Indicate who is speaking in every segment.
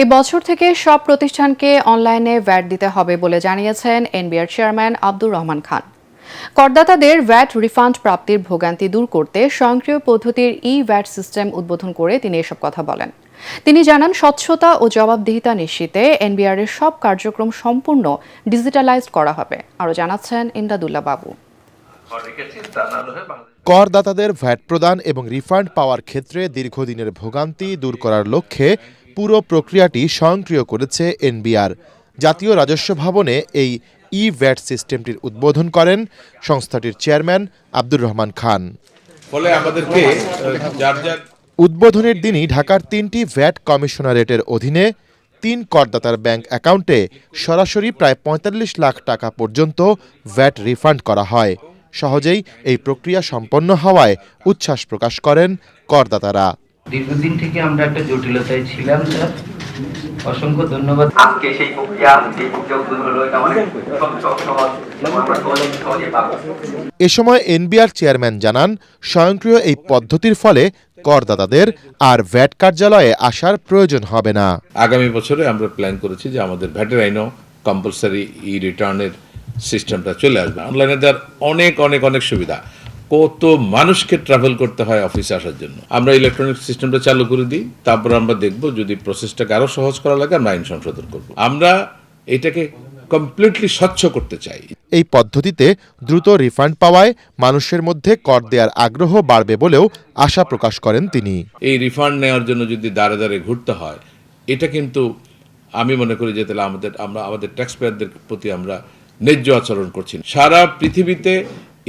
Speaker 1: এই বছর থেকে সব প্রতিষ্ঠানকে অনলাইনে ভ্যাট দিতে হবে বলে জানিয়েছেন NBR chairman Abdur Rahman Khan. করদাতাদের VAT refund প্রাপ্তির ভোগান্তি দূর করতে স্বয়ংক্রিয় পদ্ধতির ই-ভ্যাট সিস্টেম উদ্বোধন করে তিনি এসব কথা বলেন। তিনি জানান, স্বচ্ছতা ও জবাবদিহিতা নিশ্চিতে এনবিআর এর সব কার্যক্রম সম্পূর্ণ ডিজিটালাইজড করা হবে। আরও জানাচ্ছেন ইমদাদুল্লাহ বাবু।
Speaker 2: করদাতাদের ভ্যাট প্রদান এবং রিফান্ড পাওয়ার ক্ষেত্রে দীর্ঘদিনের ভোগান্তি দূর করার লক্ষ্যে পুরো প্রক্রিয়াটি স্বয়ংক্রিয় করেছে এনবিআর। জাতীয় রাজস্ব ভবনে এই ই-ভ্যাট সিস্টেমটির উদ্বোধন করেন সংস্থাটির চেয়ারম্যান আব্দুর রহমান খান।
Speaker 3: ফলে আমাদেরকে
Speaker 2: উদ্বোধনের দিনই ঢাকার 3টি ভ্যাট কমিশনারেটের অধীনে 3 করদাতার ব্যাংক অ্যাকাউন্টে সরাসরি প্রায় ৪৫ লাখ টাকা পর্যন্ত ভ্যাট রিফান্ড করা হয়। সহজেই এই প্রক্রিয়া সম্পন্ন হওয়ায় উচ্ছ্বাস প্রকাশ করেন করদাতারা।
Speaker 4: দীর্ঘদিন থেকে আমরা একটা জটিলতায় ছিলাম স্যার, অসংখ্য ধন্যবাদ।
Speaker 5: আজকে সেই প্রক্রিয়া উদ্বোধন হলো, এটা অনেক সহজ।
Speaker 2: এ সময় এনবিআর চেয়ারম্যান জানান, স্বয়ংক্রিয় এই পদ্ধতির ফলে করদাতাদের আর ভ্যাট কার্যালয়ে আসার প্রয়োজন হবে না।
Speaker 3: আগামী বছরে আমরা প্ল্যান করেছি যে আমাদের ভ্যাটের আইনও কম্পালসারি ই রিটার্নের সিস্টেমটা চলে আসবে। অনলাইনে দেওয়ার অনেক অনেক অনেক সুবিধা। কত মানুষকে ট্রাভেল করতে হয় অফিসে আসার জন্য। আমরা ইলেকট্রনিক সিস্টেমটা চালু করে দিই, তারপর আমরা দেখব যদি প্রসেসটাকে আরো সহজ করা লাগে আমরা আইন সংশোধন করব। আমরা এটাকে কমপ্লিটলি স্বচ্ছ করতে চাই।
Speaker 2: এই পদ্ধতিতে দ্রুত রিফান্ড পাওয়ায় মানুষের মধ্যে কর দেওয়ার আগ্রহ বাড়বে বলেও আশা প্রকাশ করেন তিনি।
Speaker 3: এই রিফান্ড নেওয়ার জন্য যদি দাঁড়ে দাঁড়ে ঘুরতে হয়, এটা কিন্তু আমি মনে করি যে তাহলে আমাদের ট্যাক্স পেয়ারদের প্রতি আমরা ন্যায্য আচরণ করছি। সারা পৃথিবীতে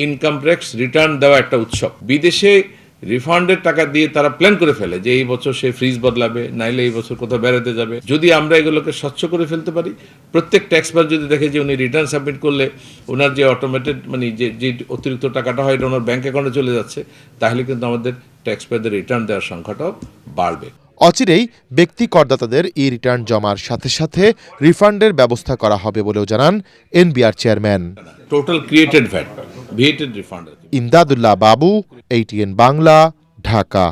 Speaker 3: ইনকাম ট্যাক্স রিটার্ন দেওয়া একটা উৎসব। বিদেশে রিফান্ডের টাকা দিয়ে তারা প্ল্যান করে ফেলে যে এই বছর সে ফ্রিজ বদলাবে, নাইলে এই বছর কোথাও বেড়াতে যাবে। যদি আমরা এগুলোকে স্বচ্ছ করে ফেলতে পারি, প্রত্যেক ট্যাক্স পেয়ার যদি দেখে যে উনি রিটার্ন সাবমিট করলে ওনার যে অটোমেটেড যে অতিরিক্ত টাকাটা হয় এটা ওনার ব্যাংক অ্যাকাউন্টে চলে যাচ্ছে, তাহলে কিন্তু আমাদের ট্যাক্স পেয়ারদের রিটার্ন দেওয়ার সংখ্যাটাও বাড়বে।
Speaker 2: অচিরেই ব্যক্তি করদাতাদের ই রিটার্ন জমার সাথে সাথে রিফান্ডের ব্যবস্থা করা হবে বলেও জানান NBR chairman.
Speaker 3: Total created VAT refund.
Speaker 2: Imdadullah বাবু, ATN বাংলা, ঢাকা।